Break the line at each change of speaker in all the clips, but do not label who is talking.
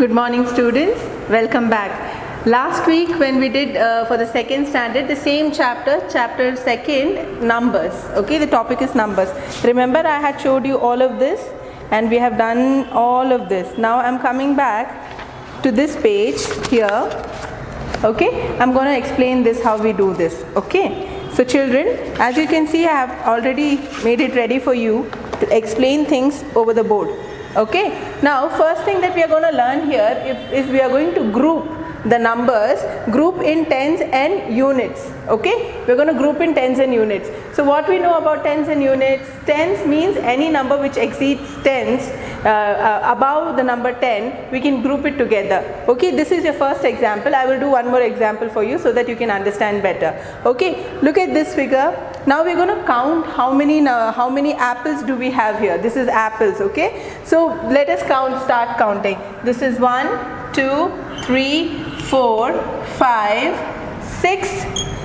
Good morning, students. Welcome back. Last week when we did for the second standard the same chapter second, numbers. Okay, the topic is numbers. Remember I had showed you all of this and we have done all of this. Now I'm coming back to this page here. Okay, I'm going to explain this how we do this. Okay, so children, as you can see I have already made it ready for you to explain things over the board. Okay, now first thing that we are going to learn here is we are going to group the numbers, group in tens and units. Okay, we're going to group in tens and units. So what we know about tens and units? Tens means any number which exceeds tens above the number 10, we can group it together. Okay, this is your first example. I will do one more example for you so that you can understand better. Okay, look at this figure. Now we're going to count how many apples do we have here. This is apples. Okay, so let us start counting. This is 1, 2, 3, 4, 5, 6,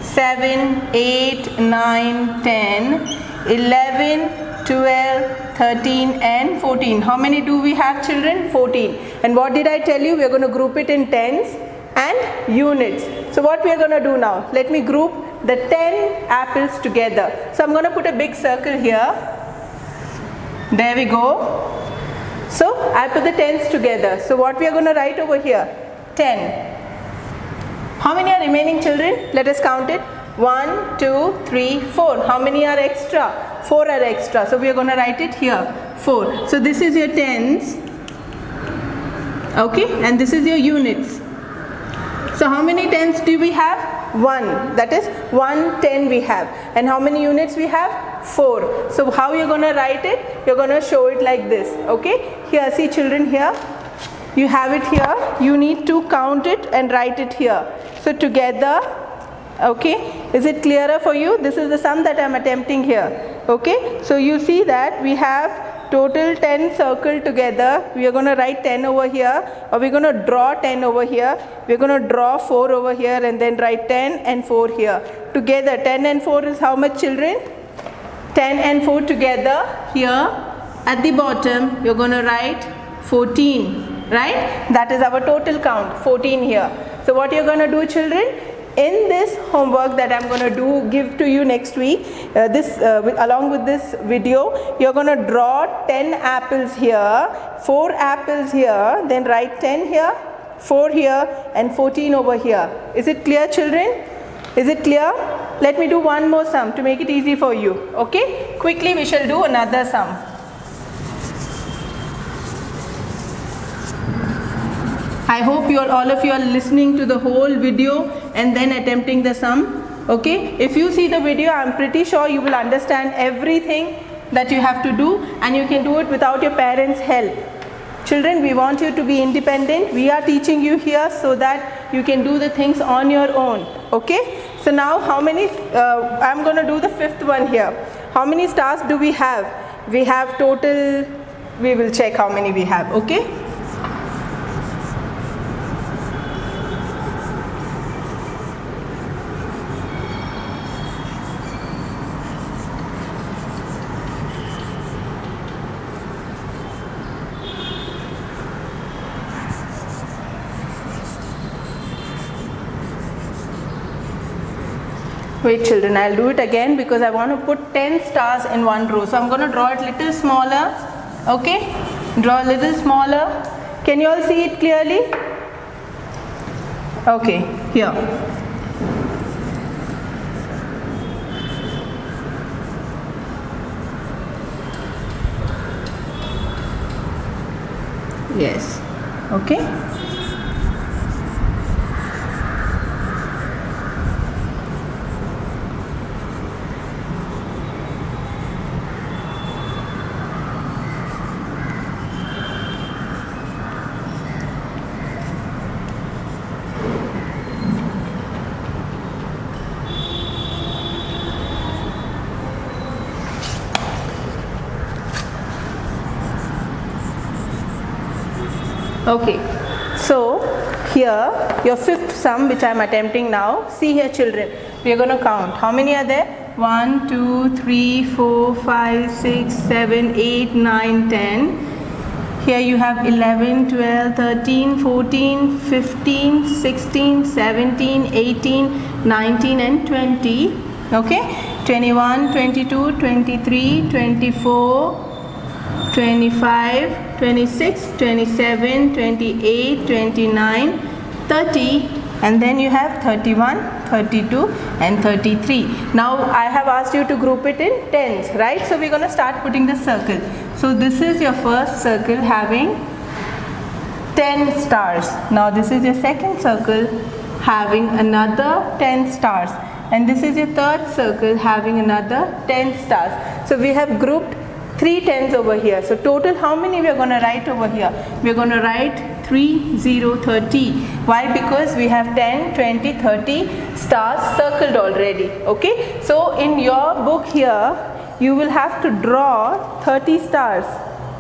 7, 8, 9, 10, 11, 12, 13 and 14. How many do we have, children? 14. And what did I tell you? We are going to group it in tens and units. So what we are going to do now? Let me group the 10 apples together. So I'm going to put a big circle here. There we go. So I put the tens together. So what we are going to write over here? 10. How many are remaining, children? Let us count it. 1, 2, 3, 4. How many are extra? 4 are extra. So we are going to write it here. 4. So this is your tens. Okay, and this is your units. So how many tens do we have? 1. That is 1 10 we have. And how many units we have? 4. So how you're going to write it? You're going to show it like this. Okay, here, see children, here you have it here. You need to count it and write it here. So together, okay, is it clearer for you? This is the sum that I'm attempting here. Okay, so you see that we have total 10 circled together. We are going to write 10 over here, or we're going to draw 10 over here. We're going to draw 4 over here and then write 10 and 4 here. Together 10 and 4 is how much, children? 10 and 4 together. Here at the bottom you're going to write 14, right? That is our total count, 14 here. So what you're going to do, children, in this homework that I'm going to give to you next week, along with this video, you're going to draw 10 apples here, 4 apples here, then write 10 here, 4 here and 14 over here. Is it clear, children? Is it clear? Let me do one more sum to make it easy for you. Okay, quickly we shall do another sum. I hope all of you are listening to the whole video and then attempting the sum. Okay, if you see the video, I'm pretty sure you will understand everything that you have to do, and you can do it without your parents' help. Children, we want you to be independent. We are teaching you here so that you can do the things on your own. Okay, so now how many, I'm going to do the fifth one here. How many stars do we have? We have total, we will check how many we have. Okay. Wait, children, I'll do it again because I want to put 10 stars in one row. So I'm going to draw it little smaller. Okay, draw a little smaller. Can you all see it clearly? Okay, here. Yes. Okay. Okay, so here your fifth sum which I am attempting now. See here, children, we are going to count. How many are there? 1, 2, 3, 4, 5, 6, 7, 8, 9, 10. Here you have 11, 12, 13, 14, 15, 16, 17, 18, 19 and 20. Okay, 21, 22, 23, 24, 25, 26, 27, 28, 29, 30, and then you have 31, 32 and 33. Now I have asked you to group it in tens, right? So we're going to start putting the circle. So this is your first circle having 10 stars. Now this is your second circle having another 10 stars. And this is your third circle having another 10 stars. So we have grouped 3 tens over here. So total how many we are going to write over here? We are going to write 3, 0, 30. Why? Because we have 10, 20, 30 stars circled already. Okay. So in your book here, you will have to draw 30 stars.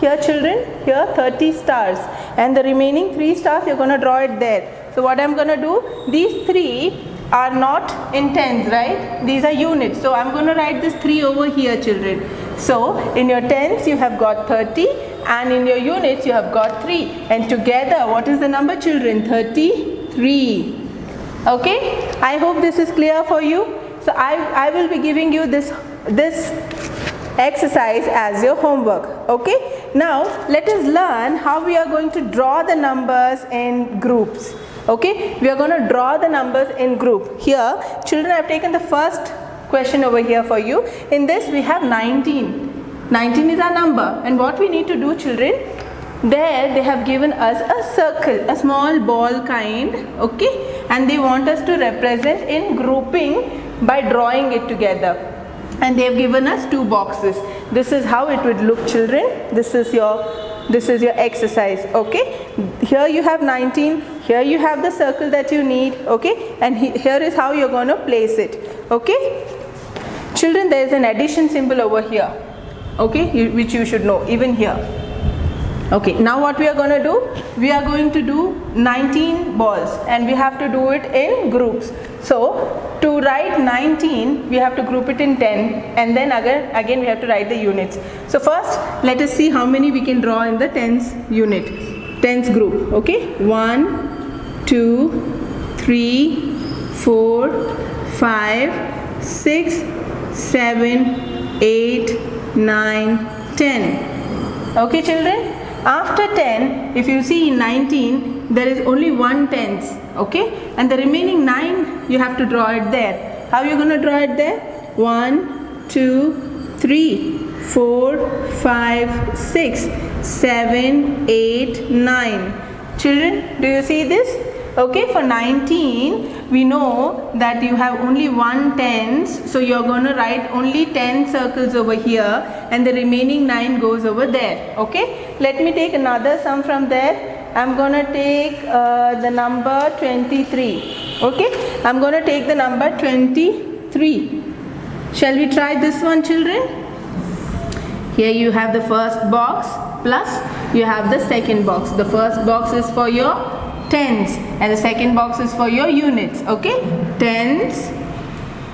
Here children, here 30 stars. And the remaining 3 stars, you are going to draw it there. So what I am going to do, these 3 are not in tens, right? These are units. So I am going to write this 3 over here children. So in your tens you have got 30 and in your units you have got 3. And together what is the number children? 33. Okay? I hope this is clear for you. So I will be giving you this exercise as your homework. Okay? Now let us learn how we are going to draw the numbers in groups. Okay? We are going to draw the numbers in group. Here children, I have taken the first question over here for you. In this we have 19. 19 is our number, and what we need to do children, there they have given us a circle, a small ball kind, okay, and they want us to represent in grouping by drawing it together, and they have given us 2 boxes. This is how it would look children. This is your exercise. Okay, here you have 19, here you have the circle that you need, okay, and here is how you're going to place it. Okay children, there is an addition symbol over here, okay, which you should know, even here. Okay, now what we are going to do, we are going to do 19 balls and we have to do it in groups. So to write 19 we have to group it in 10, and then again we have to write the units. So first let us see how many we can draw in the tens unit, tens group. Okay, 1, 2, 3, 4, 5, 6, 7, 8, 9, 10. Okay children, after 10, if you see in 19 there is only 1 tens, okay, and the remaining 9 you have to draw it there. How are you going to draw it there? 1, 2, 3, 4, 5, 6, 7, 8, 9. Children, do you see this? Okay, for 19 we know that you have only 1 tens, so you are going to write only 10 circles over here and the remaining 9 goes over there. Okay, let me take another sum from there. I am going to take the number 23. Okay, I am going to take the number 23. Shall we try this one children? Here you have the first box plus you have the second box. The first box is for your tens and the second box is for your units. Okay, tens,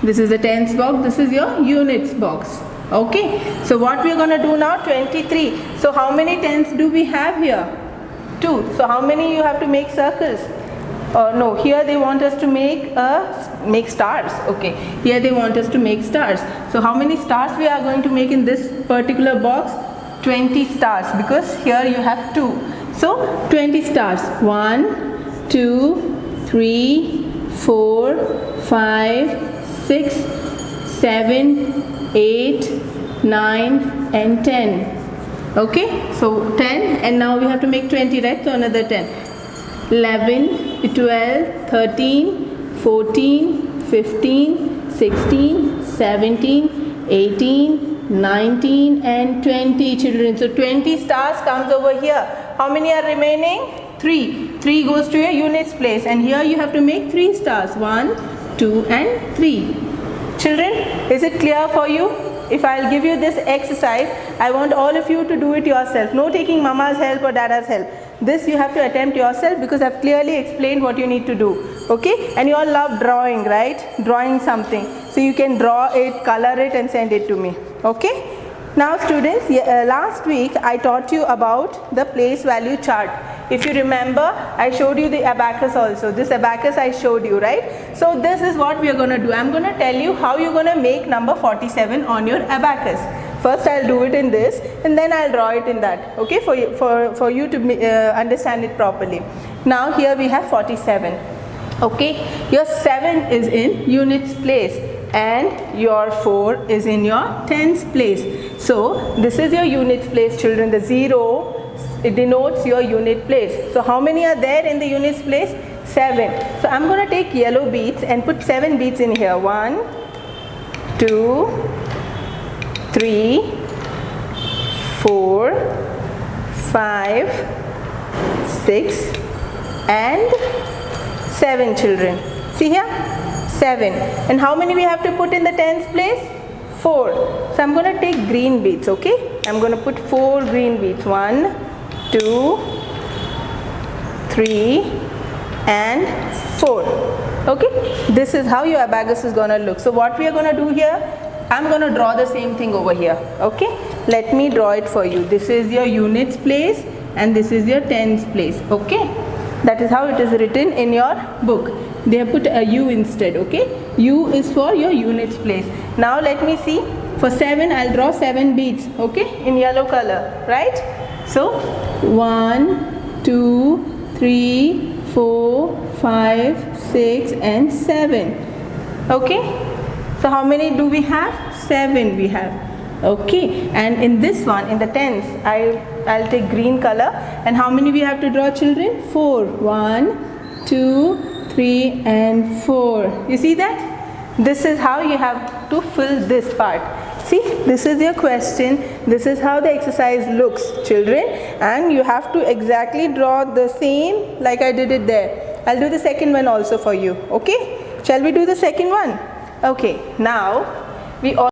this is the tens box, this is your units box. Okay, so what we are going to do now, 23. So how many tens do we have here? 2. So how many you have to make circles? No, here they want us to make stars. Okay, here they want us to make stars. So how many stars we are going to make in this particular box? 20 stars, because here you have 2. So 20 stars. 1, 2, 3, 4, 5, 6, 7, 8, 9 and 10. Okay, so 10 and now we have to make 20, right? So another 10. 11, 12, 13, 14, 15, 16, 17, 18, 19 and 20 children. So 20 stars comes over here. How many are remaining? 3. 3 goes to your units place, and here you have to make 3 stars. 1, 2 and 3. Children, is it clear for you? If I'll give you this exercise, I want all of you to do it yourself. No taking mama's help or dada's help. This you have to attempt yourself, because I've clearly explained what you need to do. Okay? And you all love drawing, right? Drawing something. So you can draw it, color it and send it to me. Okay? Now students, last week I taught you about the place value chart. If you remember, I showed you the abacus also. This abacus I showed you, right? So this is what we are going to do. I'm going to tell you how you're going to make number 47 on your abacus. First I'll do it in this and then I'll draw it in that, okay, for you to understand it properly. Now here we have 47, okay. Your 7 is in units place and your 4 is in your tens place. So this is your units place, children. The 0, it denotes your unit place. So how many are there in the units place? 7. So I'm going to take yellow beads and put 7 beads in here. 1, 2, 3, 4, 5, 6 and 7, children. See here? 7. And how many we have to put in the tens place? 4. So I'm going to take green beads, okay? I'm going to put 4 green beads. 1, 2, 3 and 4. Okay? This is how your abacus is going to look. So what we are going to do here? I'm going to draw the same thing over here, okay? Let me draw it for you. This is your units place and this is your tens place, okay? That is how it is written in your book. They have put a U instead, okay? U is for your units place. Now let me see. For 7, I'll draw 7 beads, okay? In yellow color, right? So 1, 2, 3, 4, 5, 6 and 7, okay? So how many do we have? 7 we have. Okay, and in this one, in the tens, I'll take green color. And how many we have to draw, children? 4. 1, 2, 3 and 4. You see that? This is how you have to fill this part. See, this is your question. This is how the exercise looks, children. And you have to exactly draw the same like I did it there. I'll do the second one also for you. Okay? Shall we do the second one? Okay, now we all